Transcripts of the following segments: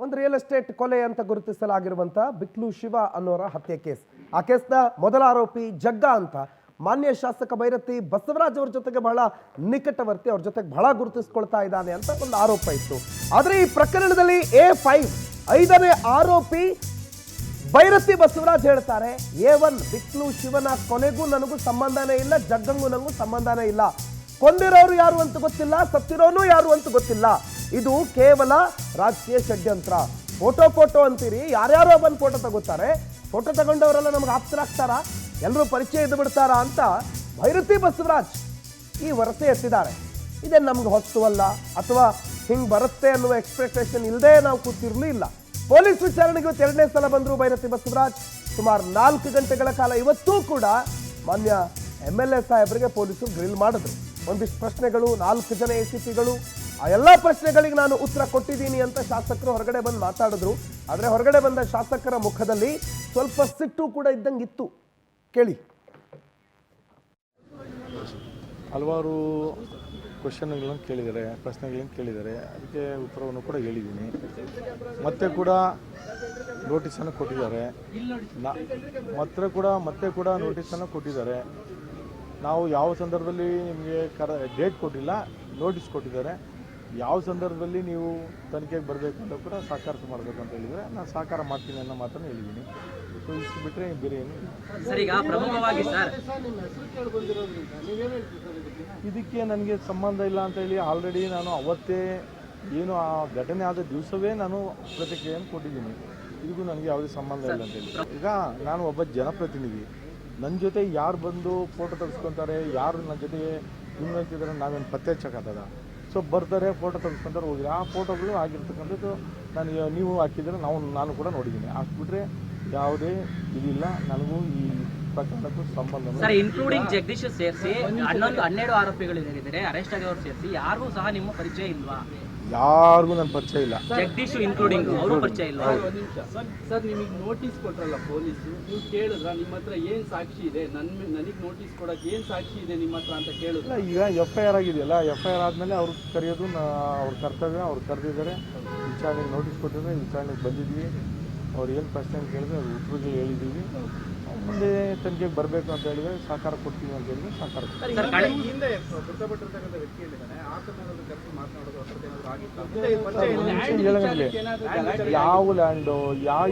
ಒಂದು real estate ಕೊಲೆ ಅಂತ ಗುರುತಿಸಲಾಗಿರುವಂತ ಬಿಕ್ಲು ಶಿವ ಅನ್ನೋರ ಹತ್ಯೆ ಕೇಸ್. ಆ ಕೇಸ್ನ ಮೊದಲ ಆರೋಪಿ ಜಗ್ಗ ಅಂತ ಮಾನ್ಯ ಶಾಸಕ ಭೈರತಿ ಬಸವರಾಜ್ ಅವ್ರ ಜೊತೆಗೆ ಬಹಳ ನಿಕಟವರ್ತಿ, ಅವ್ರ ಜೊತೆಗೆ ಬಹಳ ಗುರುತಿಸ್ಕೊಳ್ತಾ ಇದ್ದಾನೆ ಅಂತ ಒಂದು ಆರೋಪ ಇತ್ತು. ಆದ್ರೆ ಈ ಪ್ರಕರಣದಲ್ಲಿ ಐದನೇ ಆರೋಪಿ ಭೈರತಿ ಬಸವರಾಜ್ ಹೇಳ್ತಾರೆ, A1 ಬಿಕ್ಲು ಶಿವನ ಕೊನೆಗೂ ನನಗೂ ಸಂಬಂಧನೇ ಇಲ್ಲ, ಜಗ್ಗಂಗೂ ನನಗೂ ಸಂಬಂಧನೇ ಇಲ್ಲ, ಕೊಂದಿರೋರು ಯಾರು ಅಂತ ಗೊತ್ತಿಲ್ಲ, ಸತ್ತಿರೋನು ಯಾರು ಅಂತ ಗೊತ್ತಿಲ್ಲ, ಇದು ಕೇವಲ ರಾಜಕೀಯ ಷಡ್ಯಂತ್ರ. ಫೋಟೋ ಅಂತೀರಿ, ಯಾರ್ಯಾರೋ ಬಂದು ಫೋಟೋ ತಗೋತಾರೆ, ಫೋಟೋ ತಗೊಂಡವರೆಲ್ಲ ನಮ್ಗೆ ಆಪ್ತರಾಗ್ತಾರ, ಎಲ್ಲರೂ ಪರಿಚಯ ಇದ್ದು ಬಿಡ್ತಾರಾ ಅಂತ ಭೈರತಿ ಬಸವರಾಜ್ ಈ ವರಸೆ ಎತ್ತಿದ್ದಾರೆ. ಇದೇ ನಮ್ಗೆ ಹೊಸ್ತುವಲ್ಲ, ಅಥವಾ ಹಿಂಗೆ ಬರುತ್ತೆ ಅನ್ನುವ ಎಕ್ಸ್ಪೆಕ್ಟೇಷನ್ ಇಲ್ಲದೆ ನಾವು ಕೂತಿರ್ಲಿಲ್ಲ. ಪೊಲೀಸ್ ವಿಚಾರಣೆಗೆ 2ನೇ ಸಲ ಬಂದರು ಭೈರತಿ ಬಸವರಾಜ್. ಸುಮಾರು 4 ಗಂಟೆಗಳ ಕಾಲ ಇವತ್ತೂ ಕೂಡ ಮಾನ್ಯ MLA ಸಾಹೇಬರಿಗೆ ಪೊಲೀಸರು ಗ್ರಿಲ್ ಮಾಡಿದ್ರು. ಒಂದಿಷ್ಟು ಪ್ರಶ್ನೆಗಳು, 4 ಜನ ACPಗಳು, ಆ ಎಲ್ಲ ಪ್ರಶ್ನೆಗಳಿಗೆ ನಾನು ಉತ್ತರ ಕೊಟ್ಟಿದ್ದೀನಿ ಅಂತ ಶಾಸಕರು ಹೊರಗಡೆ ಬಂದು ಮಾತಾಡಿದ್ರು. ಆದರೆ ಹೊರಗಡೆ ಬಂದ ಶಾಸಕರ ಮುಖದಲ್ಲಿ ಸ್ವಲ್ಪ ಸಿಟ್ಟು ಕೂಡ ಇದ್ದಂಗಿತ್ತು. ಕೇಳಿ. ಹಲವಾರು ಕ್ವಶನ್ಗಳನ್ನು ಕೇಳಿದ್ದಾರೆ, ಪ್ರಶ್ನೆಗಳನ್ನು ಕೇಳಿದ್ದಾರೆ, ಅದಕ್ಕೆ ಉತ್ತರವನ್ನು ಕೂಡ ಹೇಳಿದ್ದೀನಿ. ಮತ್ತೆ ಕೂಡ ನೋಟಿಸನ್ನು ಕೊಟ್ಟಿದ್ದಾರೆ, ಮತ್ತೆ ಕೂಡ ನೋಟಿಸನ್ನು ಕೊಟ್ಟಿದ್ದಾರೆ. ನಾವು ಯಾವ ಸಂದರ್ಭದಲ್ಲಿ ನಿಮಗೆ ಡೇಟ್ ಕೊಟ್ಟಿಲ್ಲ, ನೋಟಿಸ್ ಕೊಟ್ಟಿದ್ದಾರೆ. ಯಾವ ಸಂದರ್ಭದಲ್ಲಿ ನೀವು ತನಿಖೆಗೆ ಬರಬೇಕು ಅಂತ ಕೂಡ ಸಹಕಾರ ಮಾಡಬೇಕು ಅಂತ ಹೇಳಿದರೆ ನಾನು ಸಹಕಾರ ಮಾಡ್ತೀನಿ ಅನ್ನೋ ಮಾತನ್ನು ಹೇಳಿದ್ದೀನಿ. ಸೊ ಇಷ್ಟು ಬಿಟ್ಟರೆ ಬೇರೆ ಏನು ಇದಕ್ಕೆ ನನಗೆ ಸಂಬಂಧ ಇಲ್ಲ ಅಂತ ಹೇಳಿ ಆಲ್ರೆಡಿ ನಾನು ಅವತ್ತೇ ಏನು ಆ ಘಟನೆ ಆದ ದಿವಸವೇ ನಾನು ಪ್ರತಿಕ್ರಿಯೆಯನ್ನು ಕೊಟ್ಟಿದ್ದೀನಿ. ಇದಕ್ಕೂ ನನಗೆ ಯಾವುದೇ ಸಂಬಂಧ ಇಲ್ಲ ಅಂತೇಳಿ. ಈಗ ನಾನು ಒಬ್ಬ ಜನಪ್ರತಿನಿಧಿ, ನನ್ನ ಜೊತೆ ಯಾರು ಬಂದು ಫೋಟೋ ತೆಗೆಸ್ಕೊತಾರೆ, ಯಾರು ನನ್ನ ಜೊತೆಗೆ ಹಿಂತಿದ್ದಾರೆ, ನಾವೇನು ಪತ್ತೆ ಹಚ್ಚಕ್ಕಾಗದ. ಸೊ ಬರ್ತಾರೆ, ಫೋಟೋ ತೆಗೆಸ್ಕೊಂತಾರೆ, ಹೋಗಿ ಆ ಫೋಟೋಗಳು ಆಗಿರ್ತಕ್ಕಂಥದ್ದು ನೀವು ಹಾಕಿದರೆ ನಾನು ಕೂಡ ನೋಡಿದ್ದೀನಿ. ಹಾಕ್ಬಿಟ್ರೆ ಯಾವುದೇ ಇದಿಲ್ಲ, ನನಗೂ ಈ ಪ್ರಕರಣಕ್ಕೂ ಸಂಬಂಧ. ಸರ್, ಇನ್ಕ್ಲೂಡಿಂಗ್ ಜಗದೀಶ್ ಸೇರಿಸಿ 12 ಆರೋಪಿಗಳು ಏನಿದ್ದಾರೆ ಅರೆಸ್ಟ್ ಆಗಿರೋರು ಸೇರಿಸಿ ಯಾರಿಗೂ ಸಹ ನಿಮ್ಮ ಪರಿಚಯ ಇಲ್ವಾ? ಯಾರಿಗೂ ನನ್ನ ಪರಿಚಯ ಇಲ್ಲ, ಜಗದೀಶ್ ಇನ್ಕ್ಲೂಡಿಂಗ್ ಅವರು ಪರಿಚಯ ಇಲ್ಲ. ಸರ್, ನಿಮಗೆ ನೋಟಿಸ್ ಕೊಟ್ರಲ್ಲ ಪೊಲೀಸರು, ನೀವು ಕೇಳಿದ್ರ ನಿಮ್ಮ ಹತ್ರ ಏನು ಸಾಕ್ಷಿ ಇದೆ, ನನಗೆ ನೋಟಿಸ್ ಕೊಡಕ್ಕೆ ಏನು ಸಾಕ್ಷಿ ಇದೆ ನಿಮ್ಮ ಹತ್ರ ಅಂತ ಕೇಳಿದ್ರೆ? ಈಗ FIR ಆಗಿದೆಯಲ್ಲ, FIR ಆದಮೇಲೆ ಅವ್ರು ಕರೆಯೋದು ಅವ್ರ ಕರ್ತವ್ಯ. ಅವ್ರು ಕರೆದಿದ್ದಾರೆ, ವಿಚಾರಣೆಗೆ ನೋಟಿಸ್ ಕೊಟ್ಟಿದ್ದಾರೆ, ವಿಚಾರಣೆಗೆ ಬಂದಿದ್ವಿ. ಅವ್ರು ಏನು ಪ್ರಶ್ನೆ ಕೇಳಿದ್ರೆ ಅವ್ರು ಉತ್ತರಗಳು ಹೇಳಿದ್ದೀವಿ. ಮುಂದೆ ತನಿಖೆಗೆ ಬರಬೇಕು ಅಂತ ಹೇಳಿದ್ರೆ ಸಹಕಾರ ಕೊಡ್ತೀವಿ ಅಂತ ಹೇಳಿದ್ರೆ ಸಹಕಾರ ಯಾವ ಲ್ಯಾಂಡು,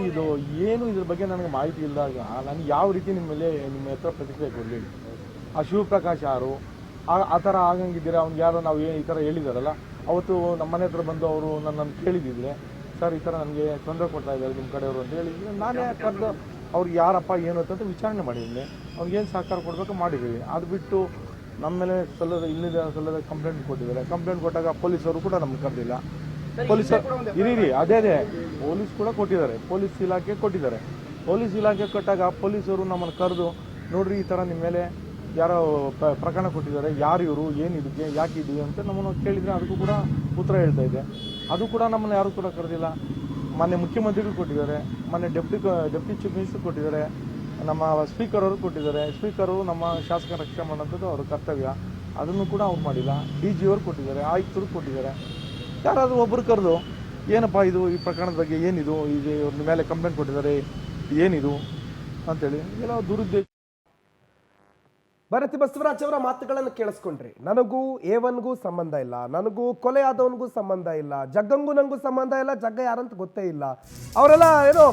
ಇದು ಏನು ಇದ್ರ ಬಗ್ಗೆ ನನಗೆ ಮಾಹಿತಿ ಇಲ್ದಾಗ ನನಗೆ ಯಾವ ರೀತಿ ನಿಮ್ಮ ಹತ್ರ ಪ್ರತಿಕ್ರಿಯೆ ಕೊಡಲಿ? ಆ ಶಿವಪ್ರಕಾಶ್ ಯಾರು, ಆ ಥರ ಆಗಂಗಿದ್ದೀರಾ, ಅವ್ನಿಗೆ ಯಾರೋ ನಾವು ಈ ಥರ ಹೇಳಿದಾರಲ್ಲ, ಅವತ್ತು ನಮ್ಮ ಮನೆ ಹತ್ರ ಬಂದು ಅವರು ನನ್ನನ್ನು ಕೇಳಿದಿದ್ರೆ, ಸರ್ ಈ ಥರ ನನಗೆ ತೊಂದರೆ ಕೊಡ್ತಾ ಇದ್ದಾರೆ ನಿಮ್ಮ ಕಡೆಯವರು ಅಂತ ಹೇಳಿದ್ರೆ, ನಾನೇ ಕರೆದು ಅವ್ರಿಗೆ ಯಾರಪ್ಪ ಏನು ಅಂತ ವಿಚಾರಣೆ ಮಾಡಿದ್ದೀನಿ. ಅವ್ನಿಗೇನು ಸಹಕಾರ ಕೊಡಬೇಕು ಮಾಡಿದ್ದೀವಿ. ಅದು ಬಿಟ್ಟು ನಮ್ಮ ಮೇಲೆ ಸಲ್ಲದ ಕಂಪ್ಲೇಂಟ್ ಕೊಟ್ಟಿದ್ದಾರೆ. ಕಂಪ್ಲೇಂಟ್ ಕೊಟ್ಟಾಗ ಪೊಲೀಸರು ಕೂಡ ನಮ್ಗೆ ಕರೆದಿಲ್ಲ. ಪೊಲೀಸರು ಅದೇ ಪೊಲೀಸ್ ಕೂಡ ಕೊಟ್ಟಿದ್ದಾರೆ, ಪೊಲೀಸ್ ಇಲಾಖೆ ಕೊಟ್ಟಿದ್ದಾರೆ. ಪೊಲೀಸ್ ಇಲಾಖೆ ಕೊಟ್ಟಾಗ ಪೊಲೀಸರು ನಮ್ಮನ್ನು ಕರೆದು, ನೋಡ್ರಿ ಈ ಥರ ನಿಮ್ಮ ಮೇಲೆ ಯಾರೋ ಪ್ರಕರಣ ಕೊಟ್ಟಿದ್ದಾರೆ, ಯಾರು ಇವರು, ಏನು ಇದಕ್ಕೆ, ಯಾಕೆ ಇದು ಅಂತ ನಮ್ಮನ್ನು ಕೇಳಿದರೆ ಅದಕ್ಕೂ ಕೂಡ ಉತ್ತರ ಹೇಳ್ತಾ ಇದೆ. ಅದು ಕೂಡ ನಮ್ಮನ್ನು ಯಾರು ಕೂಡ ಕರೆದಿಲ್ಲ. ಮೊನ್ನೆ ಮುಖ್ಯಮಂತ್ರಿಗಳು ಕೊಟ್ಟಿದ್ದಾರೆ, ಮೊನ್ನೆ ಡೆಪ್ಟಿ ಚೀಫ್ ಮಿನಿಸ್ಟರ್ ಕೊಟ್ಟಿದ್ದಾರೆ, ನಮ್ಮ ಸ್ಪೀಕರ್ ಅವರು ಕೊಟ್ಟಿದ್ದಾರೆ. ಸ್ಪೀಕರು ನಮ್ಮ ಶಾಸಕರ ರಕ್ಷಣೆ ಮಾಡೋಂಥದ್ದು ಅವ್ರ ಕರ್ತವ್ಯ, ಅದನ್ನು ಕೂಡ ಅವ್ರು ಮಾಡಿಲ್ಲ. DG ಅವರು ಕೊಟ್ಟಿದ್ದಾರೆ, ಆಯುಕ್ತರು ಕೊಟ್ಟಿದ್ದಾರೆ. ಯಾರಾದರೂ ಒಬ್ಬರು ಕರೆದು ಏನಪ್ಪ ಇದು, ಈ ಪ್ರಕರಣದ ಬಗ್ಗೆ ಏನಿದು, ಇದು ಅವ್ರ ಮೇಲೆ ಕಂಪ್ಲೇಂಟ್ ಕೊಟ್ಟಿದ್ದಾರೆ, ಏನಿದು ಅಂತೇಳಿ ಎಲ್ಲ ದುರುದ್ದೇಶ. ಭೈರತಿ ಬಸವರಾಜ್ ಅವರ ಮಾತುಗಳನ್ನು ಕೇಳಿಸ್ಕೊಂಡ್ರಿ. ನನಗೂ A1ಗೂ ಸಂಬಂಧ ಇಲ್ಲ, ನನಗೂ ಕೊಲೆ ಆದವನಿಗೂ ಸಂಬಂಧ ಇಲ್ಲ, ಜಗ್ಗಂಗೂ ನನಗೂ ಸಂಬಂಧ ಇಲ್ಲ, ಜಗ್ಗ ಯಾರಂತ ಗೊತ್ತೇ ಇಲ್ಲ. ಅವರೆಲ್ಲ ಏನೋ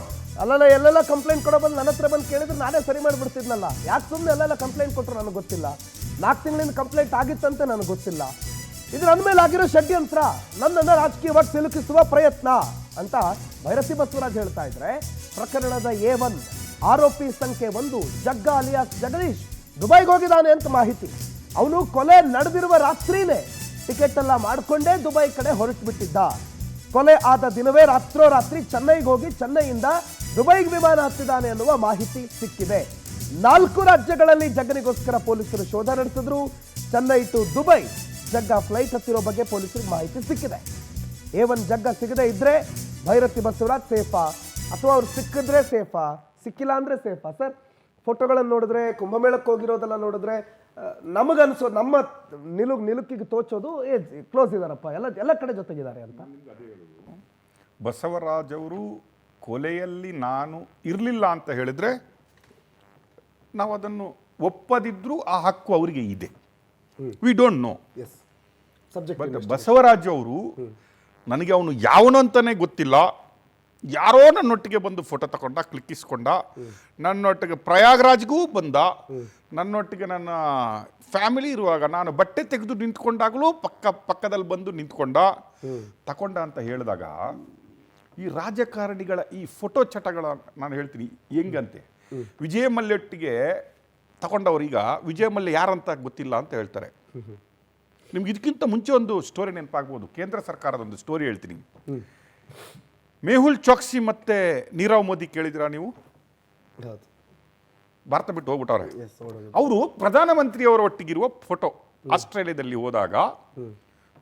ಎಲ್ಲೆಲ್ಲ ಕಂಪ್ಲೇಂಟ್ ಕೊಡೋ ಬಂದು ನನ್ನ ಹತ್ರ ಬಂದು ಕೇಳಿದ್ರೆ ನಾನೇ ಸರಿ ಮಾಡಿಬಿಡ್ತಿದ್ನಲ್ಲ, ಯಾಕೆ ಸುಮ್ಮನೆ ಎಲ್ಲೆಲ್ಲ ಕಂಪ್ಲೇಂಟ್ ಕೊಟ್ಟರು ನನಗೆ ಗೊತ್ತಿಲ್ಲ, 4 ತಿಂಗಳಿಂದ ಕಂಪ್ಲೇಂಟ್ ಆಗಿತ್ತಂತೆ ನನಗೆ ಗೊತ್ತಿಲ್ಲ, ಇದು ನನ್ನ ಮೇಲೆ ಆಗಿರೋ ಷಡ್ಯಂತ್ರ, ನನ್ನನ್ನು ರಾಜಕೀಯವಾಗಿ ಸಿಲುಕಿಸುವ ಪ್ರಯತ್ನ ಅಂತ ಭೈರತಿ ಬಸವರಾಜ್ ಹೇಳ್ತಾ ಇದ್ರೆ, ಪ್ರಕರಣದ A1 ಆರೋಪಿ ಸಂಖ್ಯೆ 1 ಜಗ್ಗ ಅಲಿಯಾಸ್ ಜಗದೀಶ್ ದುಬೈಗೆ ಹೋಗಿದ್ದಾನೆ ಅಂತ ಮಾಹಿತಿ. ಅವನು ಕೊಲೆ ನಡೆದಿರುವ ರಾತ್ರಿನೇ ಟಿಕೆಟ್ ಎಲ್ಲ ಮಾಡಿಕೊಂಡೇ ದುಬೈ ಕಡೆ ಹೊರಟು ಬಿಟ್ಟಿದ್ದ. ಕೊಲೆ ಆದ ದಿನವೇ ರಾತ್ರೋರಾತ್ರಿ ಚೆನ್ನೈಗೆ ಹೋಗಿ ಚೆನ್ನೈಯಿಂದ ದುಬೈಗೆ ವಿಮಾನ ಹತ್ತಿದ್ದಾನೆ ಅನ್ನುವ ಮಾಹಿತಿ ಸಿಕ್ಕಿದೆ. 4 ರಾಜ್ಯಗಳಲ್ಲಿ ಜಗ್ಗನಿಗೋಸ್ಕರ ಪೊಲೀಸರು ಶೋಧ ನಡೆಸಿದ್ರು. Chennai to Dubai Jagga flight ಹತ್ತಿರೋ ಬಗ್ಗೆ ಪೊಲೀಸರಿಗೆ ಮಾಹಿತಿ ಸಿಕ್ಕಿದೆ. A1 ಜಗ್ಗ ಸಿಗದೆ ಇದ್ರೆ ಭೈರತಿ ಬಸವರಾಜ್ ಸೇಫಾ, ಅಥವಾ ಅವ್ರು ಸಿಕ್ಕಿದ್ರೆ ಸೇಫಾ, ಸಿಕ್ಕಿಲ್ಲ ಅಂದ್ರೆ ಸೇಫಾ? ಸರ್, ಫೋಟೋಗಳನ್ನು ನೋಡಿದ್ರೆ, ಕುಂಭಮೇಳಕ್ಕೆ ಹೋಗಿರೋದೆಲ್ಲ ನೋಡಿದ್ರೆ ನಮಗನ್ಸೋದು, ನಮ್ಮ ನಿಲುಕಿಗೆ ತೋಚೋದು ಕ್ಲೋಸ್ ಇದಾರಪ್ಪ, ಎಲ್ಲ ಕಡೆ ಜೊತೆಗಿದ್ದಾರೆ ಅಂತ. ಬಸವರಾಜ್ ಅವರು ಕೊಲೆಯಲ್ಲಿ ನಾನು ಇರಲಿಲ್ಲ ಅಂತ ಹೇಳಿದ್ರೆ ನಾವು ಅದನ್ನು ಒಪ್ಪದಿದ್ರೂ ಆ ಹಕ್ಕು ಅವರಿಗೆ ಇದೆ. We don't know. Yes subject but Basavaraj ಅವರು ನನಗೆ ಅವನು ಯಾವನು ಅಂತಾನೆ ಗೊತ್ತಿಲ್ಲ, ಯಾರೋ ನನ್ನೊಟ್ಟಿಗೆ ಬಂದು ಫೋಟೋ ತಗೊಂಡ, ಕ್ಲಿಕ್ಕಿಸ್ಕೊಂಡ, ನನ್ನೊಟ್ಟಿಗೆ ಪ್ರಯಾಗ್ರಾಜ್ಗೂ ಬಂದ, ನನ್ನೊಟ್ಟಿಗೆ ನನ್ನ ಫ್ಯಾಮಿಲಿ ಇರುವಾಗ ನಾನು ಬಟ್ಟೆ ತೆಗೆದು ನಿಂತ್ಕೊಂಡಾಗಲೂ ಪಕ್ಕದಲ್ಲಿ ಬಂದು ನಿಂತ್ಕೊಂಡ, ತಕೊಂಡ ಅಂತ ಹೇಳಿದಾಗ ಈ ರಾಜಕಾರಣಿಗಳ ಈ ಫೋಟೋ ಚಟಗಳ ನಾನು ಹೇಳ್ತೀನಿ ಹೆಂಗಂತೆ. ವಿಜಯ ಮಲ್ಯೊಟ್ಟಿಗೆ ತಗೊಂಡವ್ರು ಈಗ ವಿಜಯ ಮಲ್ಯ ಯಾರಂತ ಗೊತ್ತಿಲ್ಲ ಅಂತ ಹೇಳ್ತಾರೆ. ನಿಮ್ಗೆ ಇದಕ್ಕಿಂತ ಮುಂಚೆ ಒಂದು ಸ್ಟೋರಿ ನೆನಪಾಗ್ಬೋದು. ಕೇಂದ್ರ ಸರ್ಕಾರದ ಒಂದು ಸ್ಟೋರಿ ಹೇಳ್ತೀನಿ. ಮೆಹುಲ್ ಚೋಕ್ಸಿ ಮತ್ತೆ ನೀರವ್ ಮೋದಿ ಕೇಳಿದಿರಾ ನೀವು? ಹೌದು. ಭಾರತ ಬಿಟ್ಟು ಹೋಗ್ಬಿಟ್ಟವ್ರೆ. ಎಸ್ ನೋಡೋದು. ಅವರು ಪ್ರಧಾನಮಂತ್ರಿಯವರ ಒಟ್ಟಿಗಿರುವ ಫೋಟೋ ಆಸ್ಟ್ರೇಲಿಯಾದಲ್ಲಿ ಹೋದಾಗ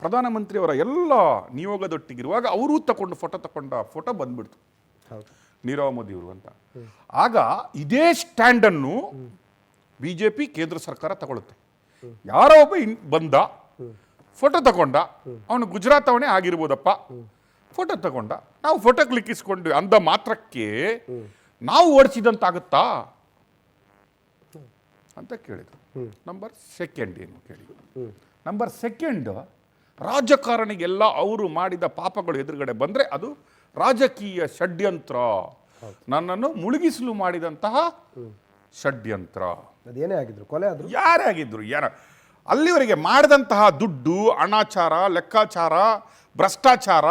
ಪ್ರಧಾನಮಂತ್ರಿಯವರ ಎಲ್ಲ ನಿಯೋಗದೊಟ್ಟಿಗಿರುವಾಗ ಅವರು ತಗೊಂಡು ಫೋಟೋ ಬಂದ್ಬಿಡ್ತು, ಹೌದು. ನೀರವ್ ಮೋದಿ ಅವರು ಅಂತ. ಆಗ ಇದೇ ಸ್ಟ್ಯಾಂಡನ್ನು ಬಿಜೆಪಿ ಕೇಂದ್ರ ಸರ್ಕಾರ ತಗೊಳುತ್ತೆ. ಯಾರೋ ಒಬ್ಬ ಬಂದ, ಫೋಟೋ ತಗೊಂಡ, ಅವನು ಗುಜರಾತ್ ಅವನೇ ಆಗಿರ್ಬೋದಪ್ಪ, ಫೋಟೋ ತಗೊಂಡ, ನಾವು ಫೋಟೋ ಕ್ಲಿಕ್ಕಿಸ್ಕೊಂಡು ಅಂದ ಮಾತ್ರಕ್ಕೆ ನಾವು ಓಡಿಸಿದಂತಾಗುತ್ತಾ ಅಂತ ಕೇಳಿದ್ರು. ನಂಬರ್ ಸೆಕೆಂಡ್ ಏನು ಕೇಳಿ. ನಂಬರ್ ಸೆಕೆಂಡ್, ರಾಜಕಾರಣಿಗೆಲ್ಲ ಅವರು ಮಾಡಿದ ಪಾಪಗಳು ಎದುರುಗಡೆ ಬಂದರೆ ಅದು ರಾಜಕೀಯ ಷಡ್ಯಂತ್ರ, ನನ್ನನ್ನು ಮುಳುಗಿಸಲು ಮಾಡಿದಂತಹ ಷಡ್ಯಂತ್ರ. ಅದೇನೇ ಆಗಿದ್ರು, ಕೊಲೆ ಆದ್ರು, ಯಾರೇ ಆಗಿದ್ರು, ಅಲ್ಲಿವರೆಗೆ ಮಾಡಿದಂತಹ ದುಡ್ಡು, ಅನಾಚಾರ, ಲೆಕ್ಕಾಚಾರ, ಭ್ರಷ್ಟಾಚಾರ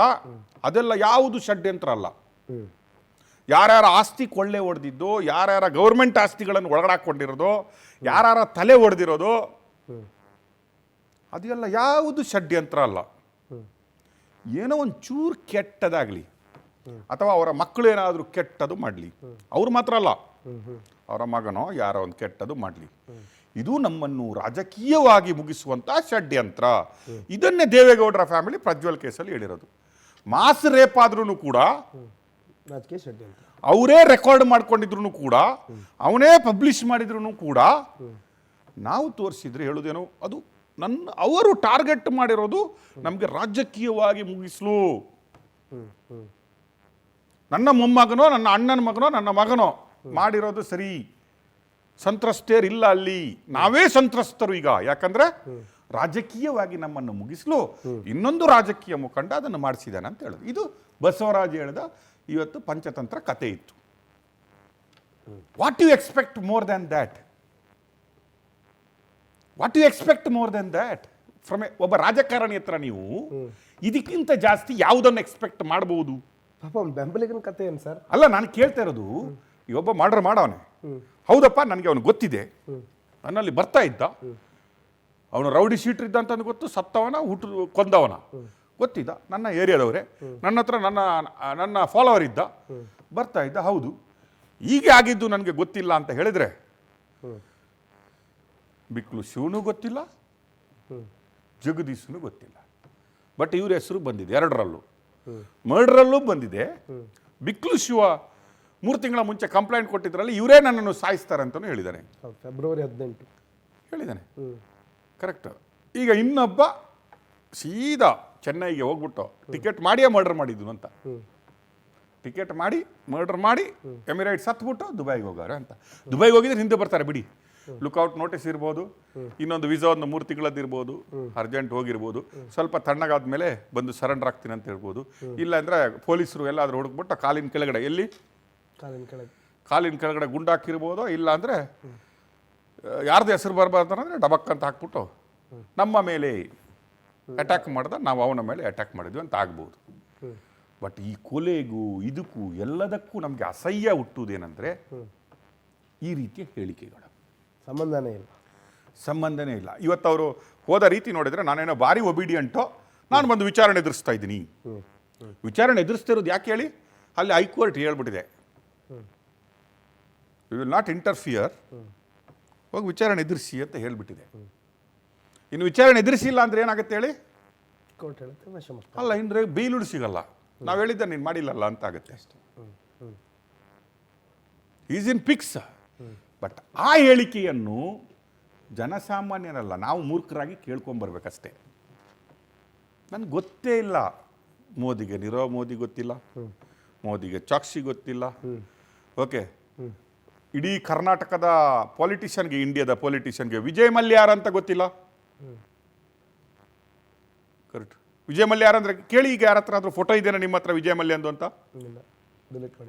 ಅದೆಲ್ಲ ಯಾವುದು ಷಡ್ಯಂತ್ರ ಅಲ್ಲ. ಯಾರ್ಯಾರ ಆಸ್ತಿ ಕೊಳ್ಳೆ ಹೊಡೆದಿದ್ದು, ಯಾರ್ಯಾರ ಗೌರ್ಮೆಂಟ್ ಆಸ್ತಿಗಳನ್ನು ಒಳಗಡಾಕೊಂಡಿರೋದು, ಯಾರ್ಯಾರ ತಲೆ ಹೊಡೆದಿರೋದು, ಅದೆಲ್ಲ ಯಾವುದು ಷಡ್ಯಂತ್ರ ಅಲ್ಲ. ಏನೋ ಒಂದು ಚೂರು ಕೆಟ್ಟದಾಗಲಿ ಅಥವಾ ಅವರ ಮಕ್ಕಳು ಏನಾದರೂ ಕೆಟ್ಟದು ಮಾಡಲಿ, ಅವ್ರು ಮಾತ್ರ ಅಲ್ಲ, ಅವರ ಮಗನೋ ಯಾರೋ ಒಂದು ಕೆಟ್ಟದು ಮಾಡಲಿ, ಇದು ನಮ್ಮನ್ನು ರಾಜಕೀಯವಾಗಿ ಮುಗಿಸುವಂಥ ಷಡ್ಯಂತ್ರ. ಇದನ್ನೇ ದೇವೇಗೌಡರ ಫ್ಯಾಮಿಲಿ ಪ್ರಜ್ವಲ್ ಕೇಸಲ್ಲಿ ಹೇಳಿರೋದು. ಮಾಸ್ ರೇಪ್ ಆದ್ರೂ ಕೂಡ ರಾಜಕೀಯ ಷಡ್ಯಂತ್ರ, ಅವರೇ ರೆಕಾರ್ಡ್ ಮಾಡ್ಕೊಂಡಿದ್ರು ಕೂಡ, ಅವನೇ ಪಬ್ಲಿಷ್ ಮಾಡಿದ್ರು ಕೂಡ ನಾವು ತೋರಿಸಿದ್ರೆ ಹೇಳೋದೇನೋ ಅದು ಅವರು ಟಾರ್ಗೆಟ್ ಮಾಡಿರೋದು ನಮಗೆ ರಾಜಕೀಯವಾಗಿ ಮುಗಿಸ್ಲು. ನನ್ನ ಮೊಮ್ಮಗನೋ, ನನ್ನ ಅಣ್ಣನ ಮಗನೋ, ನನ್ನ ಮಗನೋ ಮಾಡಿರೋದು ಸರಿ, ಸಂತ್ರಸ್ತೇರಿಲ್ಲ ಅಲ್ಲಿ, ನಾವೇ ಸಂತ್ರಸ್ತರು ಈಗ. ಯಾಕಂದ್ರೆ ರಾಜಕೀಯವಾಗಿ ನಮ್ಮನ್ನು ಮುಗಿಸ್ಲು ಇನ್ನೊಂದು ರಾಜಕೀಯ ಮುಖಂಡ ಅದನ್ನು ಮಾಡಿಸಿದಾನೆ ಅಂತ ಹೇಳೋದು. ಇದು ಬಸವರಾಜ್ ಹೇಳಿದ ಇವತ್ತು ಪಂಚತಂತ್ರ ಕತೆ ಇತ್ತು. What you expect more than that? What you expect more than that from ಒಬ್ಬ ರಾಜಕಾರಣಿ ಹತ್ರ ನೀವು ಇದಕ್ಕಿಂತ ಜಾಸ್ತಿ ಯಾವುದನ್ನು ಎಕ್ಸ್ಪೆಕ್ಟ್ ಮಾಡಬಹುದು? ಪಾಪ ಅವ್ನ ಬೆಂಬಲಿಗನ ಕತೆ ಏನು ಸರ್? ಅಲ್ಲ, ನಾನು ಕೇಳ್ತಾ ಇರೋದು, ಈ ಒಬ್ಬ ಮರ್ಡರ್ ಮಾಡವನೆ, ಹೌದಪ್ಪ, ನನಗೆ ಅವನು ಗೊತ್ತಿದೆ, ನನ್ನಲ್ಲಿ ಬರ್ತಾ ಇದ್ದ, ಅವನು ರೌಡಿ ಶೀಟರ್ ಇದ್ದ ಅಂತ ಗೊತ್ತು, ಸತ್ತವನ ಕೊಂದವನ ಗೊತ್ತಿದ್ದ, ನನ್ನ ಏರಿಯಾದವರೇ, ನನ್ನ ಹತ್ರ ನನ್ನ ಫಾಲೋವರ್ ಇದ್ದ, ಬರ್ತಾ ಇದ್ದ, ಹೌದು, ಹೀಗೆ ಆಗಿದ್ದು ನನಗೆ ಗೊತ್ತಿಲ್ಲ ಅಂತ ಹೇಳಿದ್ರೆ ಬಿಕ್ಲು ಶಿವನೂ ಗೊತ್ತಿಲ್ಲ, ಜಗದೀಶನು ಗೊತ್ತಿಲ್ಲ. ಬಟ್ ಇವ್ರ ಹೆಸರು ಬಂದಿದೆ ಎರಡರಲ್ಲೂ, ಮರ್ಡರಲ್ಲೂ ಬಂದಿದೆ. ಬಿಕ್ಲು ಶಿವ 3 ತಿಂಗಳ ಮುಂಚೆ ಕಂಪ್ಲೇಂಟ್ ಕೊಟ್ಟಿದ್ರಲ್ಲಿ ಇವರೇ ನನ್ನನ್ನು ಸಾಯಿಸ್ತಾರೆ ಅಂತಲೂ ಹೇಳಿದ್ದಾನೆ. ಫೆಬ್ರವರಿ 18 ಹೇಳಿದ್ದಾನೆ, ಕರೆಕ್ಟ್. ಈಗ ಇನ್ನೊಬ್ಬ ಸೀದಾ ಚೆನ್ನೈಗೆ ಹೋಗ್ಬಿಟ್ಟು ಟಿಕೆಟ್ ಮಾಡಿಯೇ ಮರ್ಡರ್ ಮಾಡಿದ್ನು ಅಂತ, ಟಿಕೆಟ್ ಮಾಡಿ ಮರ್ಡರ್ ಮಾಡಿ ಎಮಿರೇಟ್ಸ್ ಹತ್ಬಿಟ್ಟು ದುಬೈಗೆ ಹೋಗಾರೆ ಅಂತ. ದುಬೈಗೆ ಹೋಗಿದ್ರೆ ಹಿಂದೆ ಬರ್ತಾರೆ ಬಿಡಿ, ಲುಕ್ಔಟ್ ನೋಟಿಸ್ ಇರ್ಬೋದು, ಇನ್ನೊಂದು ವೀಸಾ ಒಂದು 3 ತಿಂಗಳದ್ದು ಇರ್ಬೋದು, ಅರ್ಜೆಂಟ್ ಹೋಗಿರ್ಬೋದು, ಸ್ವಲ್ಪ ತಣ್ಣಗಾದ ಮೇಲೆ ಬಂದು ಸರೆಂಡರ್ ಆಗ್ತೀನಿ ಅಂತ ಹೇಳ್ಬೋದು. ಇಲ್ಲ ಅಂದರೆ ಪೊಲೀಸರು ಎಲ್ಲಾದರೂ ಹುಡುಕ್ಬಿಟ್ಟು ಕಾಲಿನ ಕೆಳಗಡೆ, ಎಲ್ಲಿ ಕಾಲಿನ ಕೆಳಗಡೆ ಗುಂಡಾಕಿರ್ಬೋದು, ಇಲ್ಲ ಅಂದರೆ ಯಾರ್ದು ಹೆಸರು ಬರಬಾರ್ದು ಅಂದರೆ ಡಬಕ್ ಅಂತ ಹಾಕ್ಬಿಟ್ಟು ನಮ್ಮ ಮೇಲೆ ಅಟ್ಯಾಕ್ ಮಾಡ್ದ, ನಾವು ಅವನ ಮೇಲೆ ಅಟ್ಯಾಕ್ ಮಾಡಿದ್ವಿ ಅಂತ ಆಗ್ಬೋದು. ಬಟ್ ಈ ಕೊಲೆಗೂ ಇದಕ್ಕೂ ಎಲ್ಲದಕ್ಕೂ ನಮಗೆ ಅಸಹ್ಯ ಹುಟ್ಟುವುದೇನೆಂದರೆ ಈ ರೀತಿಯ ಹೇಳಿಕೆಗಳು ಸಂಬಂಧನೇ ಇಲ್ಲ. ಇವತ್ತು ಅವರು ಹೋದ ರೀತಿ ನೋಡಿದರೆ ನಾನೇನೋ ಭಾರಿ ಒಬಿಡಿಯಂಟು, ನಾನು ಬಂದು ವಿಚಾರಣೆ ಎದುರಿಸ್ತಾ ಇದ್ದೀನಿ. ವಿಚಾರಣೆ ಎದುರಿಸ್ತಿರೋದು ಯಾಕೆ ಹೇಳಿ? ಅಲ್ಲಿ ಹೈಕೋರ್ಟ್ ಹೇಳ್ಬಿಟ್ಟಿದೆ, ವಿ ವಿಲ್ ನಾಟ್ ಇಂಟರ್ಫಿಯರ್, ಹೋಗಿ ವಿಚಾರಣೆ ಎದುರಿಸಿ ಅಂತ ಹೇಳ್ಬಿಟ್ಟಿದೆ. ಇನ್ನು ವಿಚಾರಣೆ ಎದುರಿಸಿಲ್ಲ ಅಂದರೆ ಏನಾಗುತ್ತೆ ಹೇಳಿ? ಕೋರ್ಟ್ ಹೇಳುತ್ತೆ ವಶ ಮಾಡ್ತಾರೆ. ಅಲ್ಲ, ಇದ್ರೆ ಬೀಳುಡು ಸಿಗಲ್ಲ, ನಾವು ಹೇಳಿದ್ದ ನೀನು ಮಾಡಿಲ್ಲಲ್ಲ ಅಂತ ಆಗುತ್ತೆ ಅಷ್ಟೇ. Is in fix. ಬಟ್ ಆ ಹೇಳಿಕೆಯನ್ನು ಜನಸಾಮಾನ್ಯರಲ್ಲ, ನಾವು ಮೂರ್ಖರಾಗಿ ಕೇಳ್ಕೊಂಬರ್ಬೇಕಷ್ಟೇ. ನನಗೆ ಗೊತ್ತೇ ಇಲ್ಲ, ಮೋದಿಗೆ ನೀರವ್ ಮೋದಿ ಗೊತ್ತಿಲ್ಲ, ಮೋದಿಗೆ ಚಾಕ್ಸಿ ಗೊತ್ತಿಲ್ಲ. ಓಕೆ, ಇಡೀ ಕರ್ನಾಟಕದ ಪೊಲಿಟಿಷಿಯನ್ಗೆ, ಇಂಡಿಯಾದ ಪೊಲಿಟಿಷಿಯನ್ಗೆ ವಿಜಯ್ ಮಲ್ಯ ಯಾರಂತ ಗೊತ್ತಿಲ್ಲ. ಕರೆಕ್ಟ್. ವಿಜಯ್ ಮಲ್ಯ ಯಾರಂದ್ರೆ ಕೇಳಿ, ಈಗ ಯಾರ ಹತ್ರ ಆದ್ರೂ ಫೋಟೋ ಇದೆಯಾ ನಿಮ್ಮ ಹತ್ರ ವಿಜಯ್ ಮಲ್ಯ ಅಂದು ಅಂತ?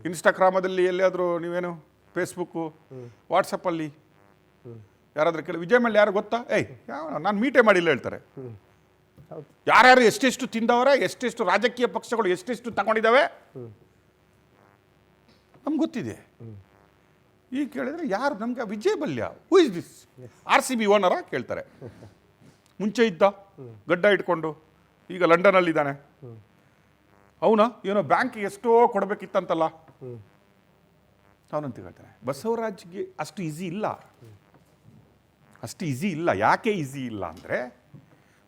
ಇನ್ಸ್ಟಾಗ್ರಾಮದಲ್ಲಿ ಎಲ್ಲಿಯಾದರೂ ನೀವೇನು ಫೇಸ್ಬುಕ್ಕು ವಾಟ್ಸಪ್ಪಲ್ಲಿ ಯಾರಾದ್ರೂ ಕೇಳಿ ವಿಜಯ್ ಮಲ್ಯ ಯಾರು ಗೊತ್ತಾ? ಯಾವ ನಾನು ಮೀಟೇ ಮಾಡಿಲ್ಲ ಹೇಳ್ತಾರೆ. ಯಾರ್ಯಾರು ಎಷ್ಟೆಷ್ಟು ತಿಂದವರೆ, ಎಷ್ಟೆಷ್ಟು ರಾಜಕೀಯ ಪಕ್ಷಗಳು ಎಷ್ಟೆಷ್ಟು ತಗೊಂಡಿದ್ದಾವೆ ನಮ್ಗೆ ಗೊತ್ತಿದೆ. ಈಗ ಕೇಳಿದ್ರೆ ಯಾರು ನಮ್ಗೆ Vijay Mallya who is this? RCB ಓನರ ಕೇಳ್ತಾರೆ. ಮುಂಚೆ ಇದ್ದ ಗಡ್ಡ ಇಟ್ಕೊಂಡು ಈಗ ಲಂಡನಲ್ಲಿದ್ದಾನೆ. ಅವನ ಏನೋ ಬ್ಯಾಂಕಿಗೆ ಎಷ್ಟೋ ಕೊಡಬೇಕಿತ್ತಂತಲ್ಲ, ಅವನಂತ ಹೇಳ್ತಾನೆ. ಬಸವರಾಜ್ಗೆ ಅಷ್ಟು ಈಸಿ ಇಲ್ಲ, ಅಷ್ಟು ಈಸಿ ಇಲ್ಲ. ಯಾಕೆ ಈಸಿ ಇಲ್ಲ ಅಂದರೆ,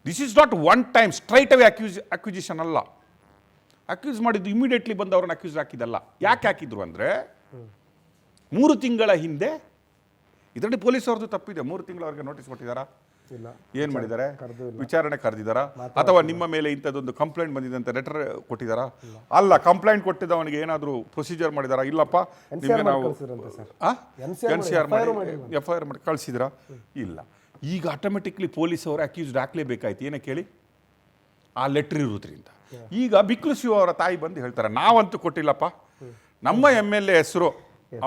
this is not one time straight away acquisition ಅಲ್ಲ. ಅಕ್ಯೂಸ್ ಮಾಡಿದ್ದು ಇಮಿಡಿಯೇಟ್ಲಿ ಬಂದು ಅವ್ರನ್ನ ಅಕ್ಯೂಸ್ ಹಾಕಿದಲ್ಲ. ಯಾಕೆ ಹಾಕಿದ್ರು ಅಂದರೆ, 3 ತಿಂಗಳ ಹಿಂದೆ ಇದರಲ್ಲಿ ಪೊಲೀಸ್ ಅವ್ರದ್ದು ತಪ್ಪಿದೆ. 3 ತಿಂಗಳು ಅವ್ರಿಗೆ ನೋಟಿಸ್ ಕೊಟ್ಟಿದ್ದಾರಾ? ಏನು ಮಾಡಿದ್ದಾರೆ? ವಿಚಾರಣೆ ಕರೆದಿದ್ದಾರಾ? ಅಥವಾ ನಿಮ್ಮ ಮೇಲೆ ಇಂಥದ್ದೊಂದು ಕಂಪ್ಲೇಂಟ್ ಬಂದಿದೆ ಅಂತ ಲೆಟರ್ ಕೊಟ್ಟಿದ್ದಾರಾ? ಅಲ್ಲ, ಕಂಪ್ಲೇಂಟ್ ಕೊಟ್ಟಿದ್ದವನಿಗೆ ಏನಾದರೂ ಪ್ರೊಸೀಜರ್ ಮಾಡಿದಾರಾ? ಇಲ್ಲಪ್ಪ ನಿಮಗೆ ನಾವು NCR ಮಾಡಿ FIR ಮಾಡಿ ಕಳಿಸಿದ್ರಾ? ಇಲ್ಲ. ಈಗ ಆಟೋಮೆಟಿಕ್ಲಿ ಪೊಲೀಸ್ ಅವರು ಅಕ್ಯೂಸ್ಡ್ ಹಾಕ್ಲೇಬೇಕಾಯ್ತು. ಏನೇ ಕೇಳಿ, ಆ ಲೆಟ್ರ್ ಇರೋದ್ರಿಂದ. ಈಗ ಬಿಕ್ಲು ಶಿವ ಅವರ ತಾಯಿ ಬಂದು ಹೇಳ್ತಾರೆ, ನಾವಂತೂ ಕೊಟ್ಟಿಲ್ಲಪ್ಪ, ನಮ್ಮ MLA ಹೆಸರು,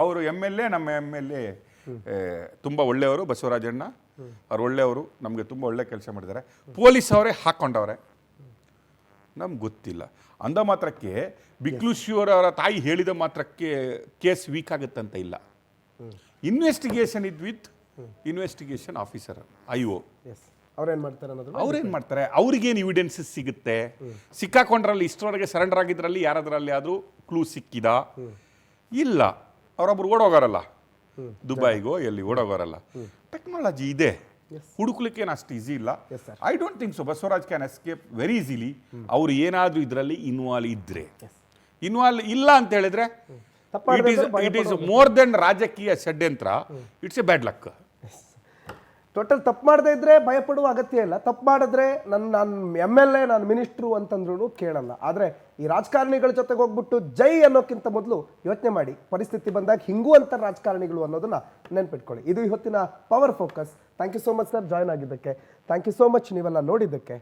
ಅವರು MLA, ನಮ್ಮ MLA ತುಂಬ ಒಳ್ಳೆಯವರು, ಬಸವರಾಜಣ್ಣ ಅವ್ರು ಒಳ್ಳೆಯವರು, ನಮಗೆ ತುಂಬ ಒಳ್ಳೆ ಕೆಲಸ ಮಾಡಿದ್ದಾರೆ, ಪೊಲೀಸ್ ಅವರೇ ಹಾಕ್ಕೊಂಡವ್ರೆ, ನಮ್ಗೆ ಗೊತ್ತಿಲ್ಲ ಅಂದ ಮಾತ್ರಕ್ಕೆ ಬಿಕ್ಲು ಶಿವರವರ ತಾಯಿ ಹೇಳಿದ ಮಾತ್ರಕ್ಕೆ ಕೇಸ್ ವೀಕ್ ಆಗುತ್ತಂತ ಇಲ್ಲ. ಇನ್ವೆಸ್ಟಿಗೇಷನ್ ಇದ್ ವಿತ್ ಇನ್ವೆಸ್ಟಿಗೇಷನ್ ಆಫೀಸರ್ IO. ಅವ್ರೇನ್ ಮಾಡ್ತಾರೆ ಅನ್ನೋದು, ಅವ್ರೇನು ಮಾಡ್ತಾರೆ, ಅವ್ರಿಗೇನು ಎವಿಡೆನ್ಸಸ್ ಸಿಗುತ್ತೆ? ಸಿಕ್ಕಾಕೊಂಡ್ರಲ್ಲಿ ಇಷ್ಟರವರೆಗೆ ಸರೆಂಡರ್ ಆಗಿದ್ರಲ್ಲಿ ಯಾರಾದ್ರಲ್ಲಿ ಆದರೂ ಕ್ಲೂ ಸಿಕ್ಕಿದ? ಇಲ್ಲ. ಅವರೊಬ್ರು ಓಡೋಗಾರಲ್ಲ, ದುಬೈಗೋ ಎಲ್ಲಿ ಓಡೋಗಾರಲ್ಲ. ಟೆಕ್ನಾಲಜಿ ಇದೆ, ಹುಡುಕ್ಲಿಕ್ಕೇನು ಅಷ್ಟು ಈಸಿ ಇಲ್ಲ. I don't think so Basavaraj can escape very easily. ಅವ್ರು ಏನಾದರೂ ಇದರಲ್ಲಿ ಇನ್ವಾಲ್ವ್ ಇದ್ರೆ. ಇನ್ವಾಲ್ವ್ ಇಲ್ಲ ಅಂತ ಹೇಳಿದ್ರೆ ಇಟ್ ಈಸ್ ಮೋರ್ ದೆನ್ ರಾಜಕೀಯ ಷಡ್ಯಂತ್ರ. It's a bad luck. Total ತಪ್ಪು ಮಾಡದೇ ಇದ್ರೆ ಭಯಪಡುವ ಅಗತ್ಯ ಇಲ್ಲ. ತಪ್ಪು ಮಾಡಿದ್ರೆ ನಾನು MLA, ನಾನು ಮಿನಿಸ್ಟ್ರು ಅಂತಂದ್ರೂ ಕೇಳಲ್ಲ. ಆದರೆ ಈ ರಾಜಕಾರಣಿಗಳ ಜೊತೆಗೆ ಹೋಗ್ಬಿಟ್ಟು ಜೈ ಅನ್ನೋಕ್ಕಿಂತ ಮೊದಲು ಯೋಚನೆ ಮಾಡಿ, ಪರಿಸ್ಥಿತಿ ಬಂದಾಗ ಹಿಂಗೂ ಅಂತ ರಾಜಕಾರಣಿಗಳು ಅನ್ನೋದನ್ನ ನೆನ್ಪಿಟ್ಕೊಳ್ಳಿ. ಇದು ಇವತ್ತಿನ power focus. Thank you so much sir join ಆಗಿದ್ದಕ್ಕೆ. ಥ್ಯಾಂಕ್ ಯು ಸೋ ಮಚ್ ನೀವೆಲ್ಲ ನೋಡಿದ್ದಕ್ಕೆ.